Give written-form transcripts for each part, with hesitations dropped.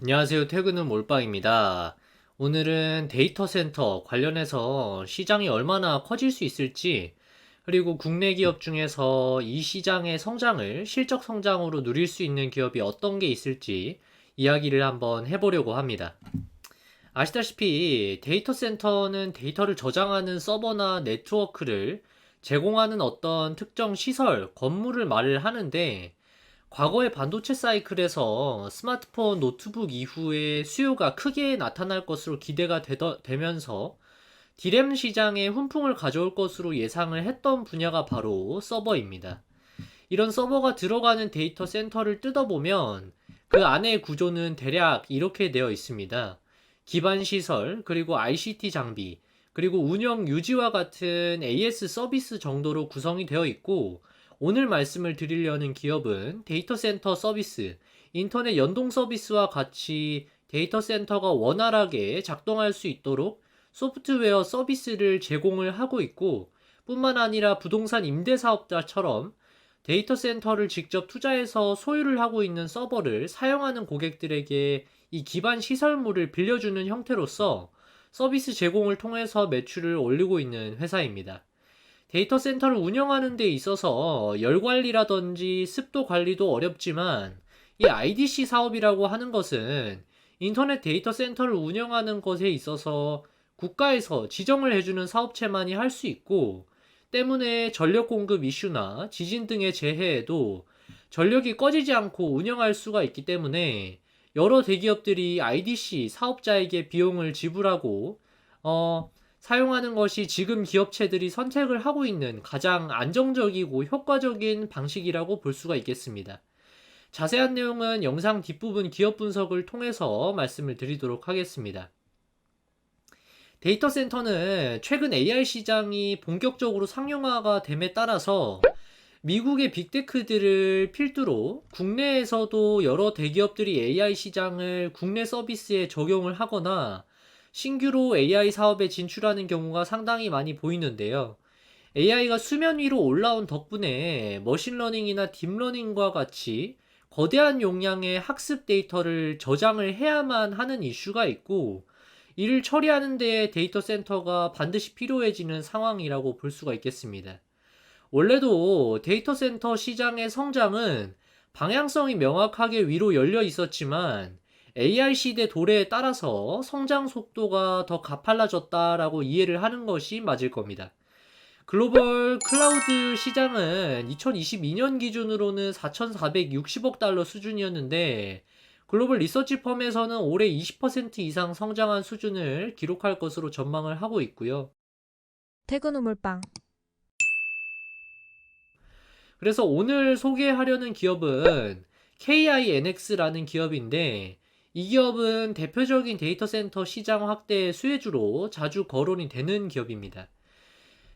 안녕하세요. 퇴근은 몰빵입니다. 오늘은 데이터 센터 관련해서 시장이 얼마나 커질 수 있을지, 그리고 국내 기업 중에서 이 시장의 성장을 실적 성장으로 누릴 수 있는 기업이 어떤 게 있을지 이야기를 한번 해보려고 합니다. 아시다시피 데이터 센터는 데이터를 저장하는 서버나 네트워크를 제공하는 어떤 특정 시설, 건물을 말을 하는데, 과거의 반도체 사이클에서 스마트폰, 노트북 이후에 수요가 크게 나타날 것으로 기대가 되면서 디램 시장에 훈풍을 가져올 것으로 예상을 했던 분야가 바로 서버입니다. 이런 서버가 들어가는 데이터 센터를 뜯어보면 그 안의 구조는 대략 이렇게 되어 있습니다. 기반 시설, 그리고 ICT 장비, 그리고 운영 유지와 같은 AS 서비스 정도로 구성이 되어 있고, 오늘 말씀을 드리려는 기업은 데이터 센터 서비스, 인터넷 연동 서비스와 같이 데이터 센터가 원활하게 작동할 수 있도록 소프트웨어 서비스를 제공을 하고 있고, 뿐만 아니라 부동산 임대 사업자처럼 데이터 센터를 직접 투자해서 소유를 하고 있는 서버를 사용하는 고객들에게 이 기반 시설물을 빌려주는 형태로서 서비스 제공을 통해서 매출을 올리고 있는 회사입니다. 데이터 센터를 운영하는 데 있어서 열 관리라든지 습도 관리도 어렵지만, 이 IDC 사업이라고 하는 것은 인터넷 데이터 센터를 운영하는 것에 있어서 국가에서 지정을 해주는 사업체만이 할 수 있고, 때문에 전력 공급 이슈나 지진 등의 재해에도 전력이 꺼지지 않고 운영할 수가 있기 때문에 여러 대기업들이 IDC 사업자에게 비용을 지불하고 사용하는 것이 지금 기업체들이 선택을 하고 있는 가장 안정적이고 효과적인 방식이라고 볼 수가 있겠습니다. 자세한 내용은 영상 뒷부분 기업 분석을 통해서 말씀을 드리도록 하겠습니다. 데이터 센터는 최근 AI 시장이 본격적으로 상용화가 됨에 따라서 미국의 빅테크들을 필두로 국내에서도 여러 대기업들이 AI 시장을 국내 서비스에 적용을 하거나 신규로 AI 사업에 진출하는 경우가 상당히 많이 보이는데요. AI가 수면 위로 올라온 덕분에 머신러닝이나 딥러닝과 같이 거대한 용량의 학습 데이터를 저장을 해야만 하는 이슈가 있고, 이를 처리하는 데 데이터 센터가 반드시 필요해지는 상황이라고 볼 수가 있겠습니다. 원래도 데이터 센터 시장의 성장은 방향성이 명확하게 위로 열려 있었지만, AI 시대 도래에 따라서 성장 속도가 더 가팔라졌다라고 이해를 하는 것이 맞을 겁니다. 글로벌 클라우드 시장은 2022년 기준으로는 4,460억 달러 수준이었는데, 글로벌 리서치 펌에서는 올해 20% 이상 성장한 수준을 기록할 것으로 전망을 하고 있고요. 퇴근 우물빵. 그래서 오늘 소개하려는 기업은 KINX라는 기업인데, 이 기업은 대표적인 데이터 센터 시장 확대의 수혜주로 자주 거론이 되는 기업입니다.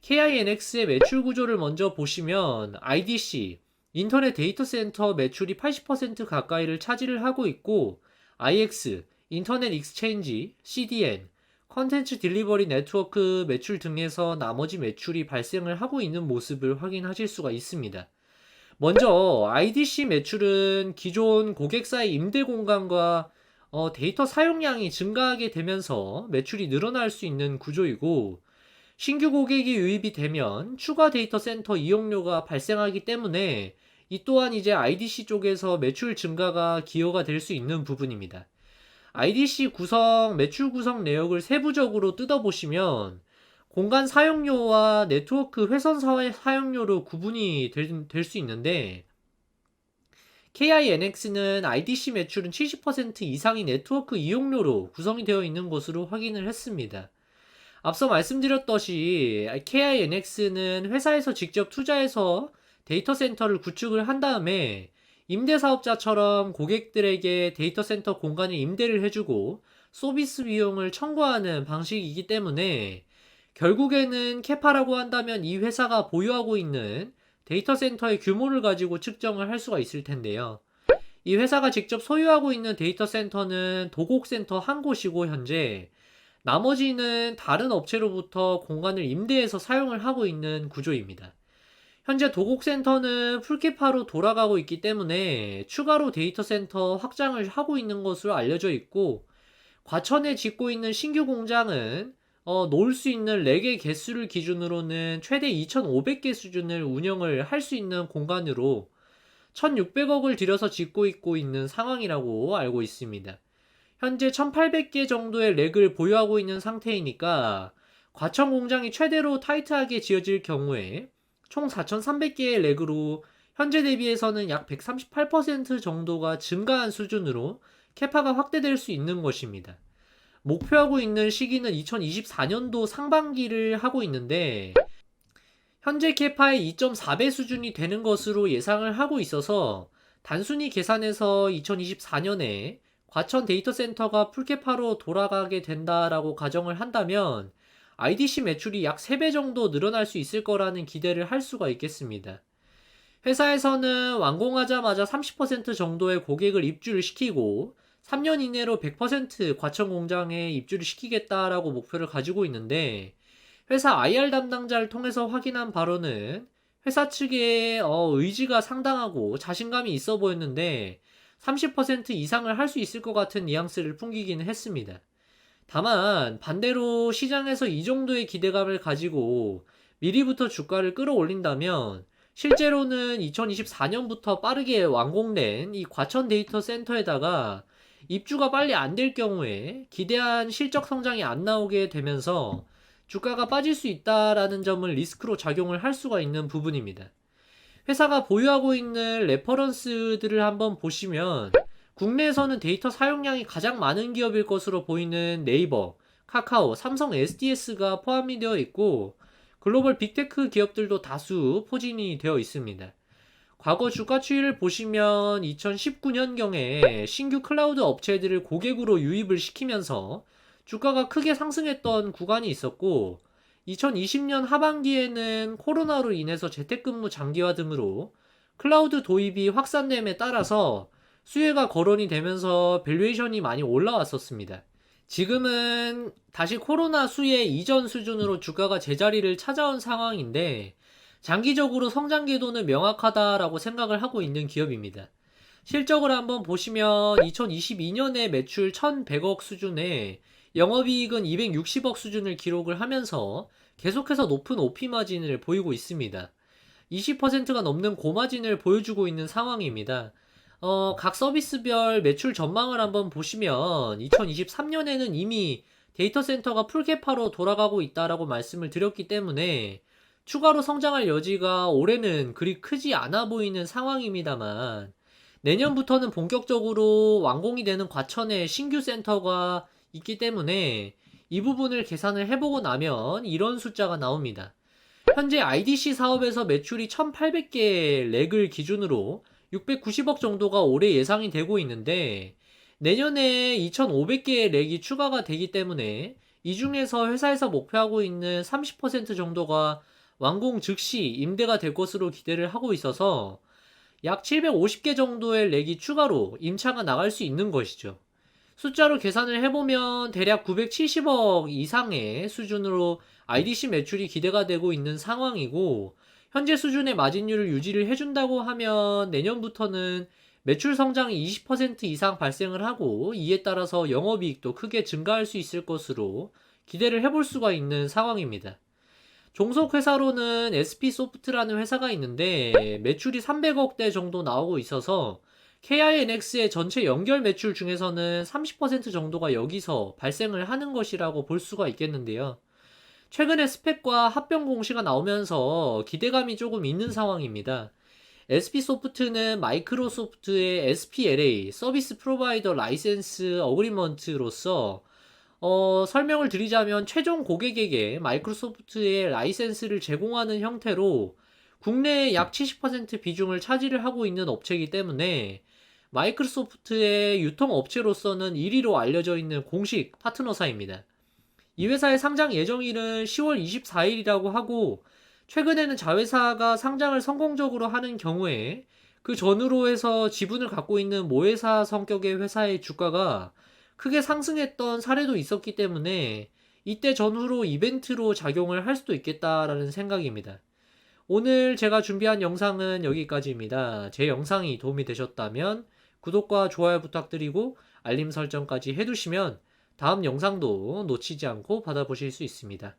KINX의 매출 구조를 먼저 보시면 IDC, 인터넷 데이터 센터 매출이 80% 가까이를 차지를 하고 있고, IX, 인터넷 익스체인지, CDN, 컨텐츠 딜리버리 네트워크 매출 등에서 나머지 매출이 발생을 하고 있는 모습을 확인하실 수가 있습니다. 먼저 IDC 매출은 기존 고객사의 임대 공간과 데이터 사용량이 증가하게 되면서 매출이 늘어날 수 있는 구조이고, 신규 고객이 유입이 되면 추가 데이터 센터 이용료가 발생하기 때문에 이 또한 이제 IDC 쪽에서 매출 증가가 기여가 될 수 있는 부분입니다. IDC 구성, 매출 구성 내역을 세부적으로 뜯어보시면 공간 사용료와 네트워크 회선 사용료로 구분이 될 수 있는데, KINX는 IDC 매출은 70% 이상이 네트워크 이용료로 구성이 되어 있는 것으로 확인을 했습니다. 앞서 말씀드렸듯이 KINX는 회사에서 직접 투자해서 데이터 센터를 구축을 한 다음에 임대사업자처럼 고객들에게 데이터 센터 공간을 임대를 해주고 서비스 비용을 청구하는 방식이기 때문에, 결국에는 캐파라고 한다면 이 회사가 보유하고 있는 데이터 센터의 규모를 가지고 측정을 할 수가 있을 텐데요. 이 회사가 직접 소유하고 있는 데이터 센터는 도곡센터 한 곳이고, 현재 나머지는 다른 업체로부터 공간을 임대해서 사용을 하고 있는 구조입니다. 현재 도곡센터는 풀캐파로 돌아가고 있기 때문에 추가로 데이터 센터 확장을 하고 있는 것으로 알려져 있고, 과천에 짓고 있는 신규 공장은 놓을 수 있는 렉의 개수를 기준으로는 최대 2,500개 수준을 운영을 할 수 있는 공간으로 1,600억을 들여서 짓고 있고 있는 상황이라고 알고 있습니다. 현재 1,800개 정도의 렉을 보유하고 있는 상태이니까 과천 공장이 최대로 타이트하게 지어질 경우에 총 4,300개의 렉으로 현재 대비해서는 약 138% 정도가 증가한 수준으로 캐파가 확대될 수 있는 것입니다. 목표하고 있는 시기는 2024년도 상반기를 하고 있는데, 현재 캐파의 2.4배 수준이 되는 것으로 예상을 하고 있어서 단순히 계산해서 2024년에 과천 데이터 센터가 풀캐파로 돌아가게 된다라고 가정을 한다면 IDC 매출이 약 3배 정도 늘어날 수 있을 거라는 기대를 할 수가 있겠습니다. 회사에서는 완공하자마자 30% 정도의 고객을 입주를 시키고 3년 이내로 100% 과천 공장에 입주를 시키겠다라고 목표를 가지고 있는데, 회사 IR 담당자를 통해서 확인한 바로는 회사 측의 의지가 상당하고 자신감이 있어 보였는데 30% 이상을 할 수 있을 것 같은 뉘앙스를 풍기기는 했습니다. 다만 반대로 시장에서 이 정도의 기대감을 가지고 미리부터 주가를 끌어올린다면 실제로는 2024년부터 빠르게 완공된 이 과천 데이터 센터에다가 입주가 빨리 안 될 경우에 기대한 실적 성장이 안 나오게 되면서 주가가 빠질 수 있다라는 점을 리스크로 작용을 할 수가 있는 부분입니다. 회사가 보유하고 있는 레퍼런스들을 한번 보시면 국내에서는 데이터 사용량이 가장 많은 기업일 것으로 보이는 네이버, 카카오, 삼성 SDS가 포함이 되어 있고, 글로벌 빅테크 기업들도 다수 포진이 되어 있습니다. 과거 주가 추이를 보시면 2019년경에 신규 클라우드 업체들을 고객으로 유입을 시키면서 주가가 크게 상승했던 구간이 있었고, 2020년 하반기에는 코로나로 인해서 재택근무 장기화 등으로 클라우드 도입이 확산됨에 따라서 수혜가 거론이 되면서 밸류에이션이 많이 올라왔었습니다. 지금은 다시 코로나 수혜 이전 수준으로 주가가 제자리를 찾아온 상황인데, 장기적으로 성장 궤도는 명확하다라고 생각을 하고 있는 기업입니다. 실적을 한번 보시면 2022년에 매출 1,100억 수준에 영업이익은 260억 수준을 기록을 하면서 계속해서 높은 OP 마진을 보이고 있습니다. 20%가 넘는 고마진을 보여주고 있는 상황입니다. 각 서비스별 매출 전망을 한번 보시면 2023년에는 이미 데이터 센터가 풀캐파로 돌아가고 있다라고 말씀을 드렸기 때문에 추가로 성장할 여지가 올해는 그리 크지 않아 보이는 상황입니다만, 내년부터는 본격적으로 완공이 되는 과천에 신규 센터가 있기 때문에 이 부분을 계산을 해보고 나면 이런 숫자가 나옵니다. 현재 IDC 사업에서 매출이 1,800개 렉을 기준으로 690억 정도가 올해 예상이 되고 있는데, 내년에 2,500개의 렉이 추가가 되기 때문에 이 중에서 회사에서 목표하고 있는 30% 정도가 완공 즉시 임대가 될 것으로 기대를 하고 있어서 약 750개 정도의 렉이 추가로 임차가 나갈 수 있는 것이죠. 숫자로 계산을 해보면 대략 970억 이상의 수준으로 IDC 매출이 기대가 되고 있는 상황이고, 현재 수준의 마진율을 유지를 해준다고 하면 내년부터는 매출 성장이 20% 이상 발생을 하고, 이에 따라서 영업이익도 크게 증가할 수 있을 것으로 기대를 해볼 수가 있는 상황입니다. 종속회사로는 SP소프트라는 회사가 있는데 매출이 300억대 정도 나오고 있어서 KINX의 전체 연결 매출 중에서는 30% 정도가 여기서 발생을 하는 것이라고 볼 수가 있겠는데요. 최근에 스펙과 합병 공시가 나오면서 기대감이 조금 있는 상황입니다. SP소프트는 마이크로소프트의 SPLA, 서비스 프로바이더 라이센스 어그리먼트로서 설명을 드리자면 최종 고객에게 마이크로소프트의 라이센스를 제공하는 형태로 국내에 약 70% 비중을 차지를 하고 있는 업체이기 때문에 마이크로소프트의 유통업체로서는 1위로 알려져 있는 공식 파트너사입니다. 이 회사의 상장 예정일은 10월 24일이라고 하고, 최근에는 자회사가 상장을 성공적으로 하는 경우에 그 전후로 해서 지분을 갖고 있는 모회사 성격의 회사의 주가가 크게 상승했던 사례도 있었기 때문에 이때 전후로 이벤트로 작용을 할 수도 있겠다라는 생각입니다. 오늘 제가 준비한 영상은 여기까지입니다. 제 영상이 도움이 되셨다면 구독과 좋아요 부탁드리고 알림 설정까지 해두시면 다음 영상도 놓치지 않고 받아보실 수 있습니다.